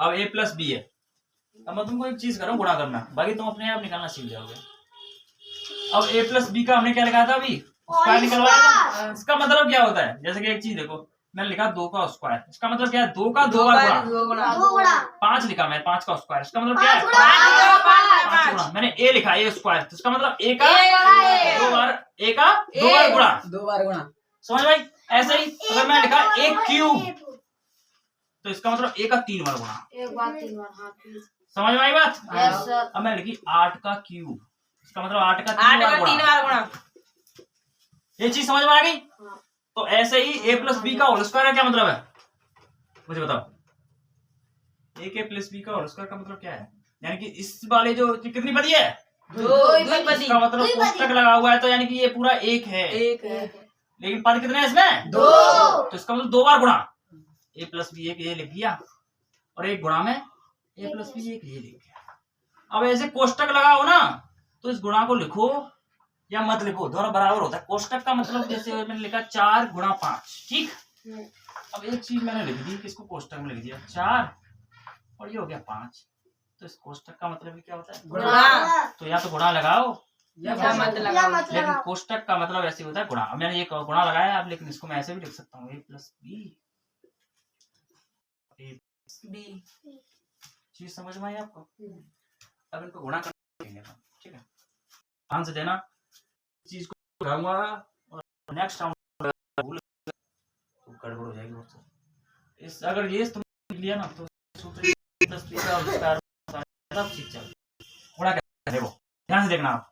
अब a plus B है। अब मैं तुमको एक चीज कर रहा हूँ, गुणा करना, बाकी तुम अपने आप निकालना सीख जाओगे। अब a प्लस बी का हमने क्या लिखा था अभी, स्क्वायर निकलवाया था। इसका मतलब क्या होता है, जैसे कि एक चीज देखो, मैंने लिखा 2 का स्क्वायर, इसका मतलब क्या है 2 का 2 बार गुणा। 5 लिखा मैंने 5 का स्क्वायर, इसका मतलब क्या है 5 गुणा। मैंने a लिखा a स्क्वायर, तो इसका मतलब a का 2 बार, a का 2 बार गुणा, 2 बार गुणा। समझ भाई। ऐसे ही अगर मैं लिखा a क्यूब, तो इसका मतलब a का 3 बार गुणा, एक बार 3 बार। हाँ समझ में आई बात। Yes sir. अब मैं लिखी 8 का क्यूब, इसका मतलब 8 का 8 3 का 3 बार गुणा। ये चीज समझ में आ गई। तो ऐसे ही a प्लस बी का होल स्क्वायर का क्या मतलब है, मुझे बताओ। a के प्लस बी का होल स्क्वायर का मतलब क्या है, यानी कि इस वाले जो कितनी पदी है 2 पदी, इसका मतलब कोष्टक लगा हुआ है, तो यानी कि ये पूरा एक है, लेकिन पद कितने हैं इसमें 2, तो इसका मतलब 2 बार गुणा। a प्लस बी एक ये लिख दिया, और एक गुणा में a प्लस बी एक ये लिख दिया। अब ऐसे कोष्टक लगाओ ना, तो इस गुणा को लिखो या मत लिखो, दोनों बराबर होता है। कोष्टक का मतलब जैसे मैंने लिखा 4 गुणा 5, ठीक। अब एक चीज मैंने लिख दी कि इसको कोष्टक में लिख दिया 4 और ये हो गया 5, तो इस कोष्टक का मतलब क्या होता है गुणा। तो या तो गुणा लगाओ या मत लगाओ, लेकिन कोष्टक का मतलब ऐसे होता है गुणा। अब मैंने ये गुणा लगाया अब, लेकिन इसको मैं ऐसे भी लिख सकता हूँ a प्लस बी। चीज समझ में आई आपको। अब इनको गुणा करना, ठीक है, ध्यान से देना चीज को लगाऊंगा, और नेक्स्ट राउंड तो गड़बड़ हो जाएगी बहुत। इस अगर ये तुम लिख लिया ना तो सूत्र प्लस बी का विस्तार सब सीख जाओ। गुणा कैसे वो ध्यान से देखना आप।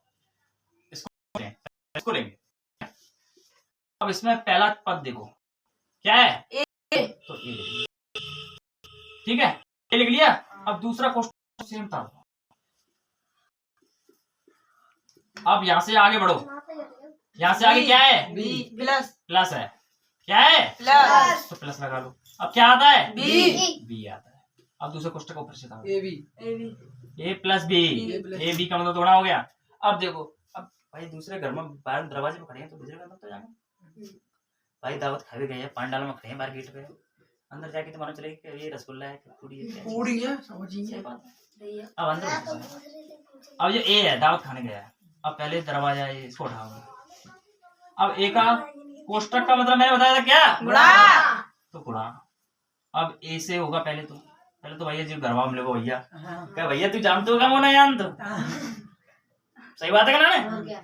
इसको लेंगे। अब इसमें पहला पद देखो क्या है ए। तो ए लिख लिया, ठीक है, ए लिख लिया। अब दूसरा क्वेश्चन सेम था। अब यहां से आगे बढ़ो, यहां से आगे क्या है बी प्लस प्लस है, क्या है प्लस, तो प्लस लगा लो। अब क्या आता है बी बी आता है। अब दूसरे क्वेश्चन का ऊपर से था A B A plus B, plus A B का मतलब थोड़ा हो गया। अब देखो, अब भाई दूसरे घर में बाहर दरवाजे पे खड़े हैं, तो दूसरे घर में तो जाना भाई, दावत खा भी गए हैं, पांडाल में खड़े हैं बाहर गेट पे, अंदर जाके तो मालूम चलेगा कि ये रसगुल्ला है कि पूरी है, पूरी है, समझिए। सही बात है। अब अंदर अब ये ए है, दावत खाने गया है। अब पहले दरवाजा ये इसको उठाओगे। अब ए का कोष्टक का मतलब मैंने बताया था क्या गुणा। तो गुणा। अब ए से होगा पहले तो भैया जी गरबा में लगो भैया, क्या भैया तू जानते हो क्या मोना यान तो सही बात है क्या ना,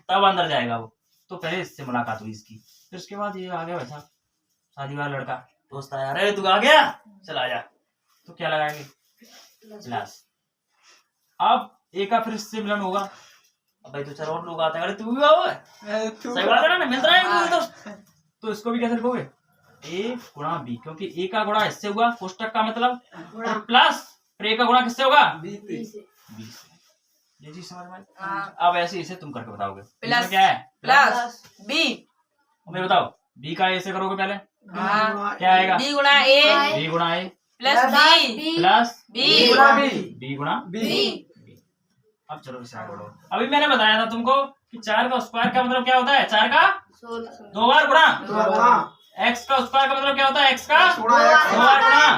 तब अंदर जाएगा वो। तो पहले इससे मुलाकात हुई इसकी, फिर उसके बाद ये आ गया वैसा शादी वाला लड़का, दोस्त आया, अरे तू आ गया चल आ जा, तो क्या लगाएंगे प्लस। अब ए का फिर इससे मिलन होगा। अब भाई तो 4 और लोग आते हैं, अरे तू भी आओ, सही बात है ना, मिल रहा है तो इसको भी कैसे लिखोगे ए गुणा बी, क्योंकि ए का गुणा इससे हुआ कोष्टक का मतलब प्लस, फिर ए का गुणा किससे होगा बी से। ये चीज समझ में आई। अब ऐसे इसे तुम करके बताओगे प्लस क्या है प्लस बी। मुझे बताओ बी का ऐसे करोगे पहले क्या आएगा बी गुणा ए बी गुणा ए प्लस बी प्लस बी गुणा बी गुणा बी। अब चलो इसे आगे बढ़ो। अभी मैंने बताया था तुमको कि 4 का स्क्वायर का मतलब क्या होता है 4 का 2 बार गुणा। एक्स का स्क्वायर का मतलब क्या होता है एक्स का 2 बार गुणा।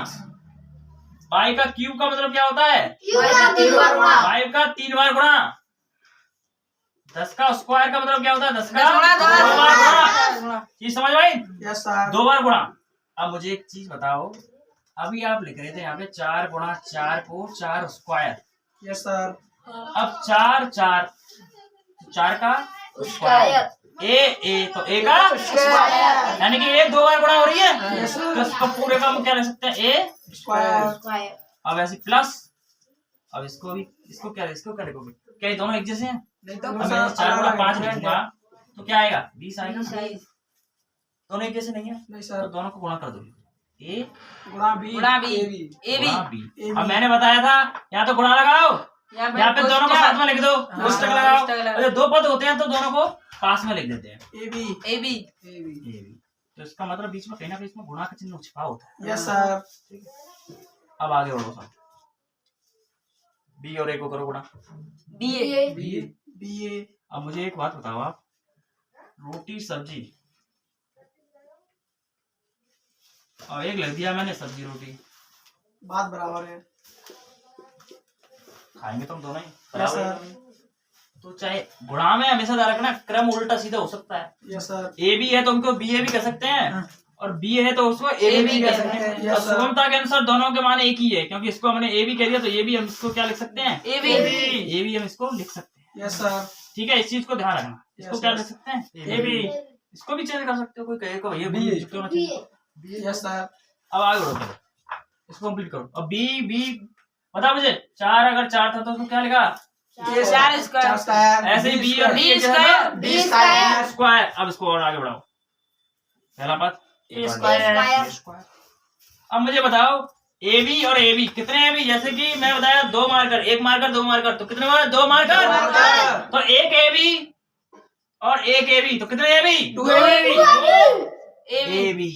वाई का क्यूब का मतलब क्या होता है 5 का 3 बार गुणा। 10 का स्क्वायर का मतलब क्या होता है 10 का 2 बार गुणा। ये समझ आई 2 बार गुणा। अब मुझे एक चीज बताओ, अभी आप लिख रहे थे यहाँ पे 4 गुणा 4 को 4 स्क्वायर। Yes sir. अब 4 का स्क्वायर ए तो ए का यानी कि ए 2 बार गुणा हो रही है, तो इसको पूरे का हम क्या लिख सकते हैं ए स्क्वायर। अब ऐसे प्लस, अब इसको क्या लिखोगे, क्या ये दोनों एक जैसे हैं? नहीं तो अब मैं 4 गुणा 5 लिखूंगा तो क्या आएगा 20 आएगा। दोनों एक जैसे नहीं है नहीं तो सर। दोनों को गुणा कर दो, ए गुणा बी ए बी। अब मैंने बताया था यहाँ तो गुणा लगाओ, यहाँ पे दोनों को साथ में लिख दो, कोष्टक लगाओ। अगर 2 पद होते हैं तो दोनों को पास में लिख देते हैं ए बी। तो इसका मतलब बीच में कहीं ना कहीं इसमें गुणा का चिन्ह छिपा होता है। Yes sir. अब आगे बढ़ो सर, बी और ए को करो गुणा बी ए। अब मुझे एक बात बताओ आप, रोटी सब्जी और एक लिख दिया मैंने सब्जी रोटी, बात बराबर है। खाएंगे तुम दोनों ही यस बराबर सर। ही। तो चाहे गुणा में हमेशा ध्यान रखना क्रम उल्टा सीधा हो सकता है। Yes sir. ए बी है तो उनको बी ए भी कह सकते हैं और बी है तो उसको ए बी कह सकते हैं। Yes, और sir. सुगमता के अनुसार दोनों के माने एक ही है, क्योंकि इसको हमने ए बी कह दिया तो ये भी हम इसको क्या लिख सकते हैं, ए बी हम इसको लिख सकते हैं। Yes sir. ठीक है, इस चीज को ध्यान रखना। इसको Yes, क्या sir. लिख सकते हैं, ए बी। इसको भी चेंज कर सकते हो, कोई कहेगा भैया बी क्यों ना चेंज। Yes sir. अब आगे बढ़ो, चलो इसको कंप्लीट करो। अब बी बी बता मुझे, 4 अगर 4 था तो उसको क्या लिखा, चार स्क्वायर। ऐसे ही बी और B square B square. Square. अब इसको और आगे बढ़ाओ, पहला बात ए स्क्वायर। अब मुझे बताओ ए बी और ए बी कितने ए बी, जैसे कि मैं बताया 2 मार्कर, 1 मार्कर 2 मार्कर, तो कितने हुए, 2 मार्कर। तो एक ए बी और एक ए बी तो कितने A B, 2 AB। A B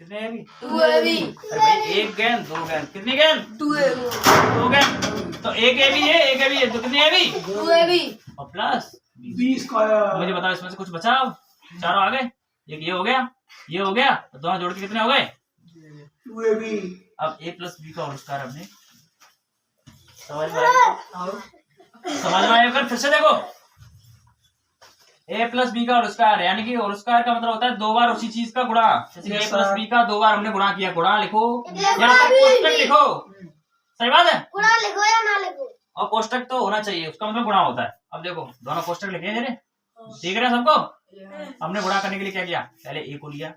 कितने ए बी, 2 AB। अरे भाई एक गेंद 2 गेंद, कितनी गेंद 2 AB। 2 गेंद। तो एक ए बी है, एक ए बी है, तो कितनी ए बी 2 AB। और प्लस बी स्क्वायर। मुझे बताओ इसमें से कुछ बचाओ, चारों आगे, एक ये हो गया, ये हो गया, तो दोनों जोड़ के कितने हो गए 2 AB। अब a प्लस बी का होल स्क्वायर हमने समझ में आया। कर फिर से देखो, a प्लस बी का होल स्क्वायर, यानी कि होल स्क्वायर का मतलब होता है 2 बार उसी चीज का गुणा। जैसे Yes, a plus sir. B का 2 बार हमने गुणा किया, गुणा लिखो या फिर कोष्टक लिखो, सही बात है। गुणा लिखो या ना लिखो, और कोष्टक तो होना चाहिए, उसका मतलब गुणा होता है। अब देखो दोनों कोष्टक लिखे हैं, देख रहे हैं सबको। हमने गुणा करने के लिए क्या किया, पहले a को लिया,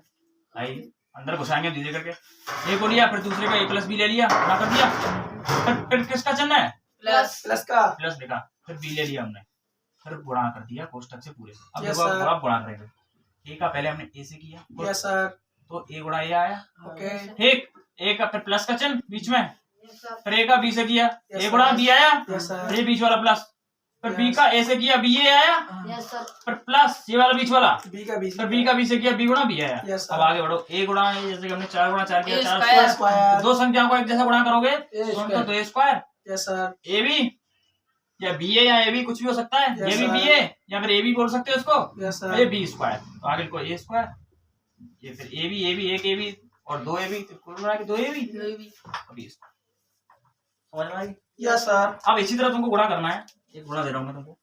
आई अंदर घुसाएंगे धीरे करके, ए को लिया, फिर दूसरे का ए प्लस बी ले लिया, गुणा कर दिया, फिर किसका चिन्ह है प्लस का। प्लस लिखा, फिर बी ले लिया हमने, फिर गुणा कर दिया कोष्टक से पूरे से। अब Yes, देखो sir. अब गुणा करेंगे, ए का पहले हमने ए से किया, यस सर। तो ए गुणा ए आया, ओके। ठीक। ए का फिर प्लस का चिन्ह बीच में, Yes, sir. फिर ए का बी से किया, Yes, ए गुणा sir. बी आया, यस सर। फिर ये बीच वाला प्लस, फिर बी Yes. का ए से किया, बी ए आया, Yes, sir. फिर प्लस ये वाला बीच वाला, बी का बी। फिर बी का बी से किया, बी गुणा बी आया। Yes, sir. अब आगे बढ़ो, ए गुणा ए, जैसे कि हमने 4 गुणा 4 किया, A 4 square. स्क्वायर, दो संख्याओं को एक जैसा गुणा करोगे square. तो A square, yes sir. A B या बी ए या ए बी कुछ भी हो सकता है, Yes, ये भी sir. बी ए या फिर ए बी बोल सकते हो उसको, यस ये सर। B square. तो आगे को ए स्क्वायर, ये फिर ए बी एक ए बी और 2 ए बी, तो कुल मिला के 2 ए बी बी स्क्वायर। समझ में आई। Yes sir. अब इसी तरह तुमको गुणा करना है, एक गुणा दे रहा हूँ मैं तुमको,